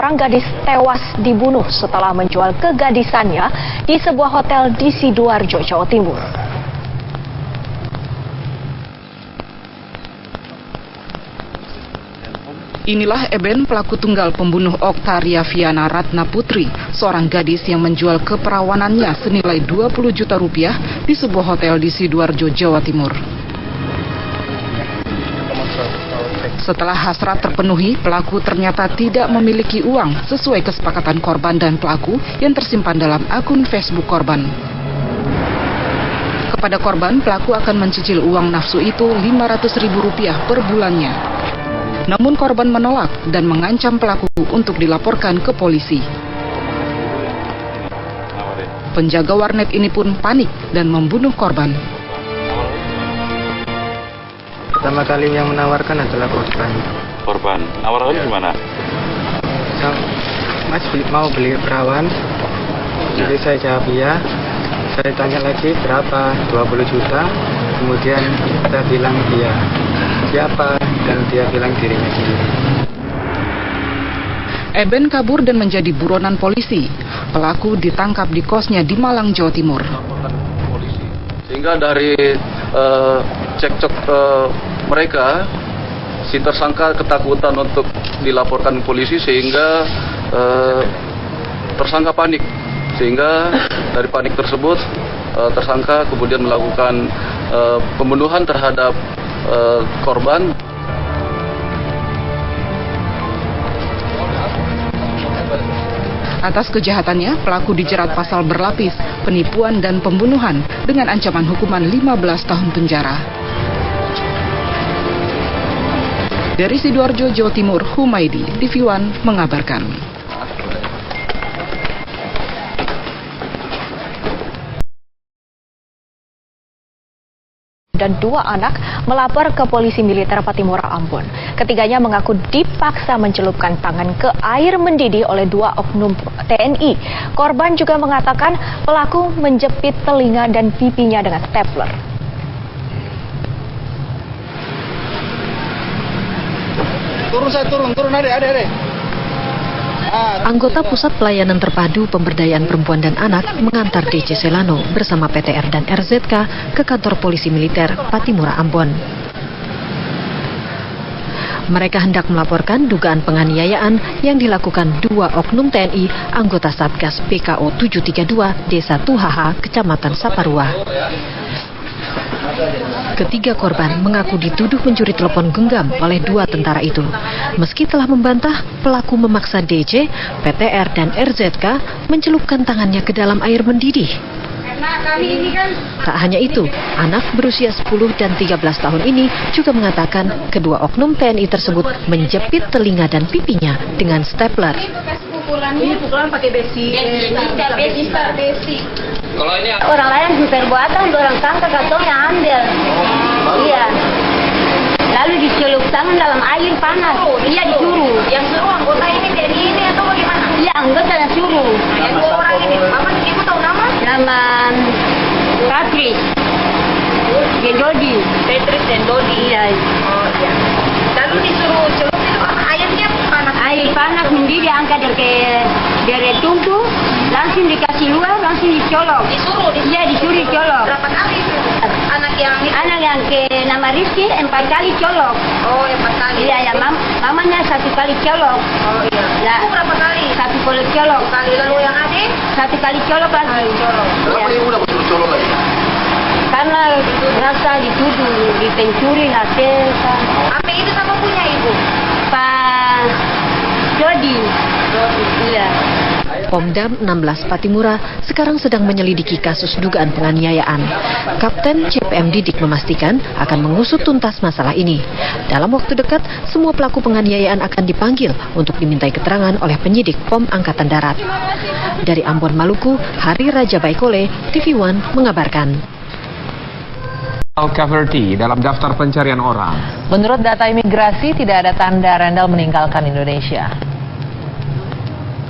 seorang gadis tewas dibunuh setelah menjual kegadisannya di sebuah hotel di Sidoarjo, Jawa Timur. Inilah Eben, pelaku tunggal pembunuh Oktaria Viana Ratna Putri, seorang gadis yang menjual keperawanannya senilai 20 juta rupiah di sebuah hotel di Sidoarjo, Jawa Timur. Setelah hasrat terpenuhi, pelaku ternyata tidak memiliki uang sesuai kesepakatan korban dan pelaku yang tersimpan dalam akun Facebook korban. Kepada korban, pelaku akan mencicil uang nafsu itu Rp500.000 per bulannya. Namun korban menolak dan mengancam pelaku untuk dilaporkan ke polisi. Penjaga warnet ini pun panik dan membunuh korban. Pertama kali yang menawarkan adalah korban. Korban? Awalnya gimana? Mas mau beli perawan, jadi saya jawab iya. Saya tanya lagi berapa, 20 juta. Kemudian saya bilang iya. Siapa? Dan dia bilang dirinya sendiri. Eben kabur dan menjadi buronan polisi. Pelaku ditangkap di kosnya di Malang, Jawa Timur. Sehingga dari cekcok mereka, si tersangka ketakutan untuk dilaporkan polisi sehingga tersangka panik. Sehingga dari panik tersebut tersangka kemudian melakukan pembunuhan terhadap korban. Atas kejahatannya, pelaku dijerat pasal berlapis, penipuan dan pembunuhan dengan ancaman hukuman 15 tahun penjara. Dari Sidoarjo, Jawa Timur, Humaydi, TV One mengabarkan. Dan 2 anak melapor ke polisi militer Patimura, Ambon. Ketiganya mengaku dipaksa mencelupkan tangan ke air mendidih oleh 2 oknum TNI. Korban juga mengatakan pelaku menjepit telinga dan pipinya dengan stapler. Turun adek. Anggota Pusat Pelayanan Terpadu Pemberdayaan Perempuan dan Anak mengantar DC Selano bersama PTR dan RZK ke kantor polisi militer Patimura, Ambon. Mereka hendak melaporkan dugaan penganiayaan yang dilakukan 2 oknum TNI anggota Satgas PKO 732 Desa Tuhaha, Kecamatan Saparua. Ketiga korban mengaku dituduh mencuri telepon genggam oleh 2 tentara itu. Meski telah membantah, pelaku memaksa DC, PTR, dan RZK mencelupkan tangannya ke dalam air mendidih. Tak hanya itu, anak berusia 10 dan 13 tahun ini juga mengatakan kedua oknum TNI tersebut menjepit telinga dan pipinya dengan stapler. Pukulan pakai besi. Kalau ini orang lain perbuatan, orang sangka katong yang ambil. Iya. Lalu dicelup tangan dalam air panas. Iya, disuruh. Yang suruh anggota ini dari ini atau bagaimana? Iya, anggota yang suruh. Yang 2 orang ini, apa ibu tahu nama? Nama Patrick dan Dodi. Patrick dan Dodi. Iya. Oh iya. Lalu disuruh celup itu airnya panas. Air panas mendidih, angkat dari tungku, langsung dikasih luar, langsung dicolok. Disuruh? Iya, disuruh dicolok. Berapa kali itu? Anak yang ke nama Rizky 4 kali colok. Oh, 4 kali. Iya, ya mamanya 1 kali colok. Oh iya. Nah, itu berapa kali? 1 kali colok. Kali lalu yang adik? 1 kali colok lagi. Kenapa ibu udah betul colok lagi? Karena rasa dituduh, dipencuri hasil. Apa itu sama punya ibu? Pak Dodi. Iya. Pomdam 16 Patimura sekarang sedang menyelidiki kasus dugaan penganiayaan. Kapten CPM Didik memastikan akan mengusut tuntas masalah ini. Dalam waktu dekat, semua pelaku penganiayaan akan dipanggil untuk dimintai keterangan oleh penyidik POM Angkatan Darat. Dari Ambon, Maluku, Hari Raja Baikole, TV One mengabarkan. Al-Kaverti dalam daftar pencarian orang. Menurut data imigrasi, tidak ada tanda Rendel meninggalkan Indonesia.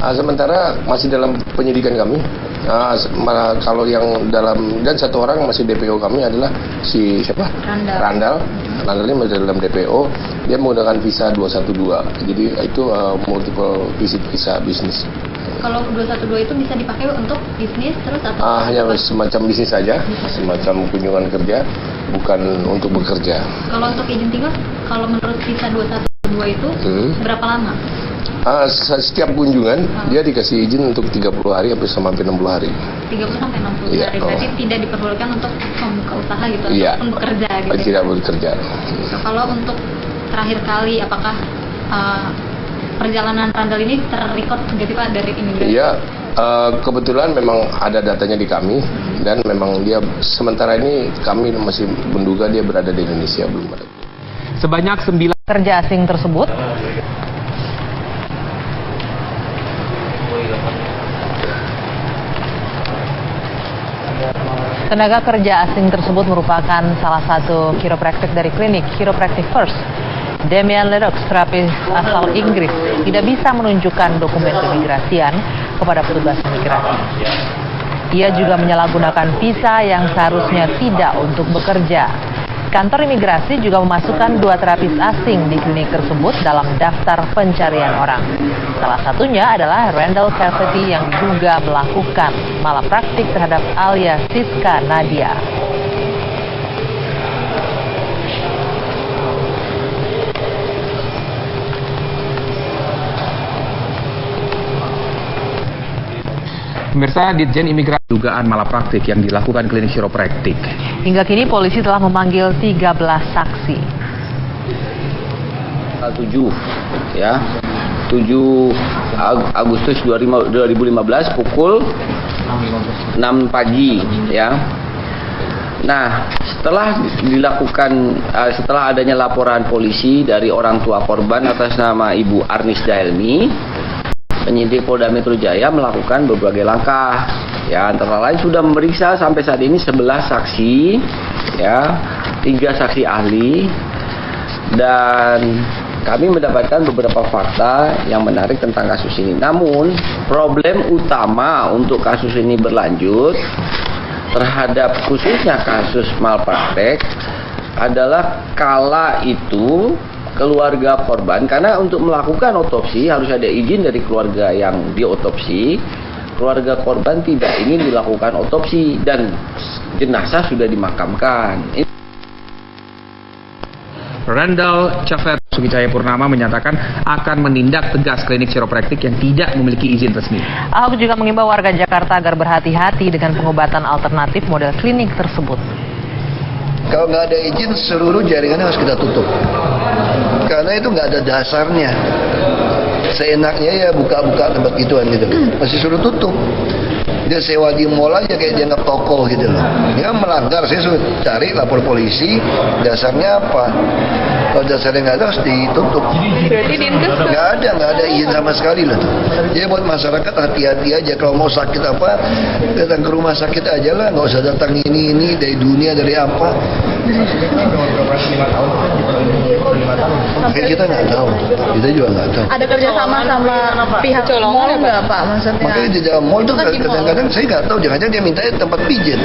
Sementara masih dalam penyidikan kami. Kalau yang dalam, dan satu orang masih DPO kami adalah si siapa? Randall ini masih dalam DPO. Dia menggunakan visa 212. Jadi itu multiple visa bisnis. Kalau 212 itu bisa dipakai untuk bisnis terus atau? Hanya semacam bisnis saja, semacam kunjungan kerja, bukan untuk bekerja. Kalau untuk izin tinggal, kalau menurut visa 212 itu berapa lama? Setiap kunjungan dia dikasih izin untuk 30 hari sampai 60 hari. 30 sampai 60 hari. Berarti tidak diperbolehkan untuk membuka usaha gitu ataupun bekerja gitu. Tidak bekerja. Kalau untuk terakhir kali apakah perjalanan Randall ini terrecord gitu Pak dari imigrasi? Iya, kebetulan memang ada datanya di kami dan memang dia sementara ini kami masih menduga dia berada di Indonesia, belum ada. Sebanyak 9 Kerja asing tersebut Tenaga kerja asing tersebut merupakan salah satu kiropraktik dari klinik Chiropractic First. Damian Lennox, terapis asal Inggris, tidak bisa menunjukkan dokumen keimigrasian kepada petugas imigrasi. Ia juga menyalahgunakan visa yang seharusnya tidak untuk bekerja. Kantor imigrasi juga memasukkan 2 terapis asing di klinik tersebut dalam daftar pencarian orang. Salah satunya adalah Randall Cavity yang juga melakukan malapraktik terhadap Alia Siska Nadia. Pemirsa, Ditjen Imigrasi dugaan malapraktik yang dilakukan klinik chiropraktik. Hingga kini polisi telah memanggil 13 saksi. 7 Agustus 2015 pukul 6 pagi ya. Nah, setelah adanya laporan polisi dari orang tua korban atas nama Ibu Arnis Dahelmi, penyidik Polda Metro Jaya melakukan berbagai langkah. Ya, antara lain sudah memeriksa sampai saat ini 11 saksi, ya, 3 saksi ahli, dan kami mendapatkan beberapa fakta yang menarik tentang kasus ini. Namun, problem utama untuk kasus ini berlanjut terhadap khususnya kasus malpraktek adalah kala itu keluarga korban, karena untuk melakukan otopsi harus ada izin dari keluarga yang diotopsi. Keluarga korban tidak ingin dilakukan otopsi dan jenazah sudah dimakamkan. Randall Cavity Basuki Cahayapurnama menyatakan akan menindak tegas klinik chiropraktik yang tidak memiliki izin resmi. Ahok juga mengimbau warga Jakarta agar berhati-hati dengan pengobatan alternatif model klinik tersebut. Kalau nggak ada izin, seluruh jaringannya harus kita tutup. Karena itu nggak ada dasarnya. Seenaknya ya buka-buka tempat gituan gitu. Masih suruh tutup. Dia sewa di mall aja kayak dianggap toko gitu loh. Dia melanggar, saya suruh cari, lapor polisi. Dasarnya apa? Kalau dasarnya nggak ada, harus ditutup. Berarti nggak ada izin sama sekali loh. Jadi buat masyarakat hati-hati aja. Kalau mau sakit apa, datang ke rumah sakit aja lah. Nggak usah datang ini dari dunia, dari apa. Kita nggak tahu. Kita juga nggak tahu. Ada kerjasama sama pihak mall nggak Pak? Maksudnya? Makanya di dalam mall itu kadang-kadang saya nggak tahu. Jangan-jangan dia minta tempat pijat.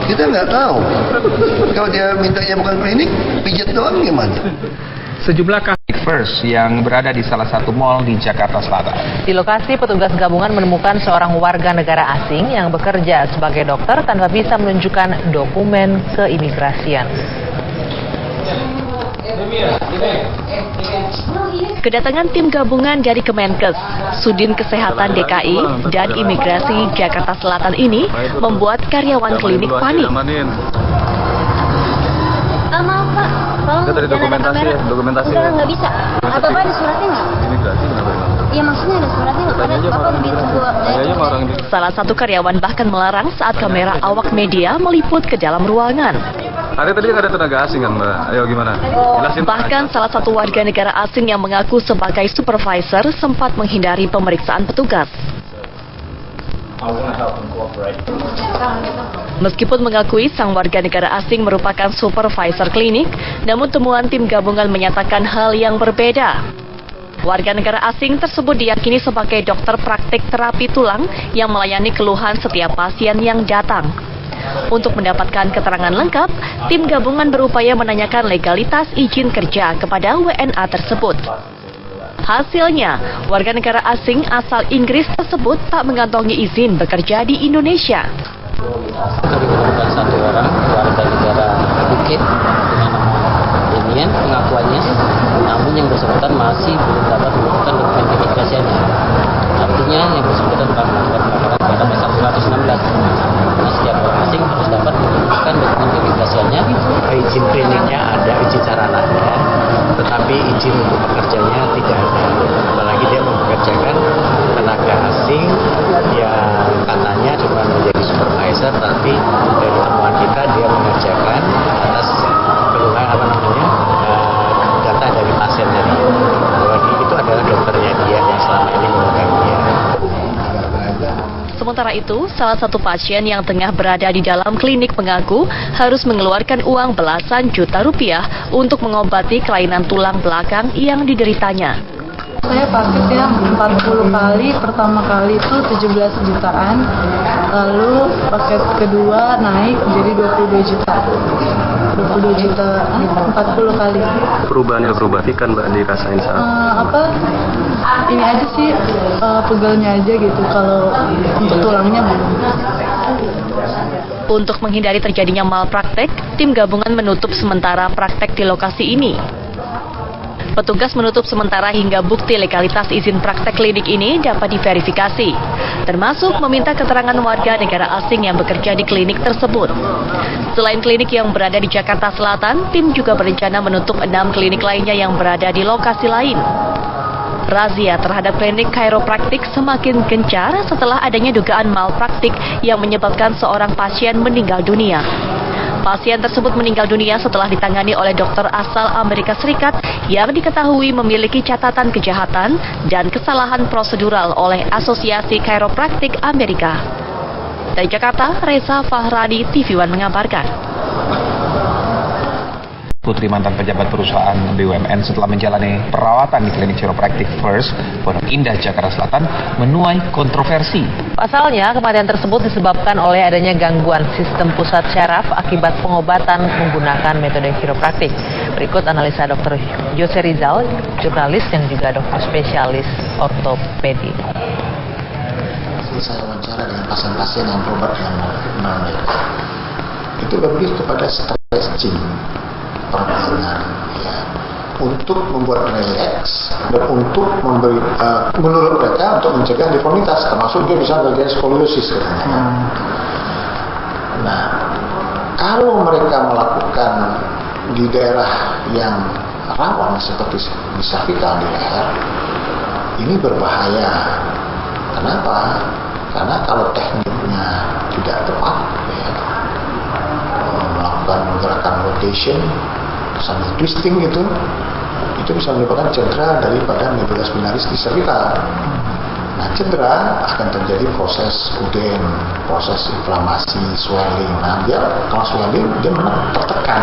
Kita nggak tahu. Kalau dia mintanya bukan klinik, pijat doang gimana? Sejumlah klinik First yang berada di salah satu mal di Jakarta Selatan. Di lokasi, petugas gabungan menemukan seorang warga negara asing yang bekerja sebagai dokter tanpa bisa menunjukkan dokumen keimigrasian. Kedatangan tim gabungan dari Kemenkes, Sudin Kesehatan DKI, dan Imigrasi Jakarta Selatan ini membuat karyawan klinik panik. Maaf Pak, tolong dokumentasi. Nggak bisa. Atau Pak ada suratnya nggak? Imigrasi kenapa? Iya maksudnya ada suratnya nggak? Bapak begitu Salah satu karyawan bahkan melarang saat kamera awak media meliput ke dalam ruangan. Tadi ada tenaga asing kan Mbak? Ayo gimana? Jelasin. Bahkan salah satu warga negara asing yang mengaku sebagai supervisor sempat menghindari pemeriksaan petugas. Meskipun mengakui sang warga negara asing merupakan supervisor klinik, namun temuan tim gabungan menyatakan hal yang berbeda. Warga negara asing tersebut diyakini sebagai dokter praktik terapi tulang yang melayani keluhan setiap pasien yang datang. Untuk mendapatkan keterangan lengkap, tim gabungan berupaya menanyakan legalitas izin kerja kepada WNA tersebut. Hasilnya, warga negara asing asal Inggris tersebut tak mengantongi izin bekerja di Indonesia. Kami menemukan satu orang warga negara UK dengan nama Demian, pengakuannya, namun yang bersangkutan masih belum dapat menemukan dokumen keimigrasiannya. Artinya yang bersangkutan telah melakukan pelanggaran pada pasal 116. Karena setiap orang asing harus dapat menunjukkan dokumen keimigrasiannya. Izin kliniknya ada, izin sarananya, tetapi izin untuk bekerjanya tidak ada. Apalagi dia mempekerjakan tenaga asing yang katanya cuma menjadi supervisor, tapi dari temuan kita dia mengerjakan atas keluhan data dari pasien tadi. Bahwa itu adalah dokternya dia yang selama ini memegang dia. Sementara itu, salah satu pasien yang tengah berada di dalam klinik mengaku harus mengeluarkan uang belasan juta rupiah untuk mengobati kelainan tulang belakang yang dideritanya. Saya paket ya 40 kali, pertama kali itu 17 jutaan, lalu paket kedua naik jadi 22 juta. 22 juta 40 kali. Perubahan kan Mbak dirasain saat? Ini aja sih, pegelnya aja gitu, kalau untuk tulangnya belum. Untuk menghindari terjadinya malpraktek, tim gabungan menutup sementara praktek di lokasi ini. Petugas menutup sementara hingga bukti legalitas izin praktek klinik ini dapat diverifikasi, termasuk meminta keterangan warga negara asing yang bekerja di klinik tersebut. Selain klinik yang berada di Jakarta Selatan, tim juga berencana menutup 6 klinik lainnya yang berada di lokasi lain. Razia terhadap klinik chiropractic semakin gencar setelah adanya dugaan malpraktik yang menyebabkan seorang pasien meninggal dunia. Pasien tersebut meninggal dunia setelah ditangani oleh dokter asal Amerika Serikat yang diketahui memiliki catatan kejahatan dan kesalahan prosedural oleh Asosiasi Chiropractic Amerika. Dari Jakarta, Reza Fahradi, TV One mengabarkan. Putri mantan pejabat perusahaan BUMN setelah menjalani perawatan di klinik chiropractic First, Pondok Indah, Jakarta Selatan, menuai kontroversi. Pasalnya, kematian tersebut disebabkan oleh adanya gangguan sistem pusat syaraf akibat pengobatan menggunakan metode chiropractic. Berikut analisa Dr. Jose Rizal, jurnalis yang juga dokter spesialis ortopedi. Saya wawancara dengan pasien-pasien yang berobat dengan non-medis. Itu lebih kepada stretching. Permainan ya, untuk membuat relax dan untuk memberi menurut mereka untuk mencegah deformitas, termasuk dia bisa bagian skoliosis katanya. Nah, kalau mereka melakukan di daerah yang rawan seperti di cervical, di leher, ini berbahaya. Kenapa? Karena kalau tekniknya tidak tepat, ya, melakukan gerakan rotation sambil twisting itu bisa menyebabkan cedera daripada medulla spinalis di cervical. Nah, cedera akan terjadi proses udem, proses inflamasi, swelling. Nah, dia kalau swelling dia memang tertekan.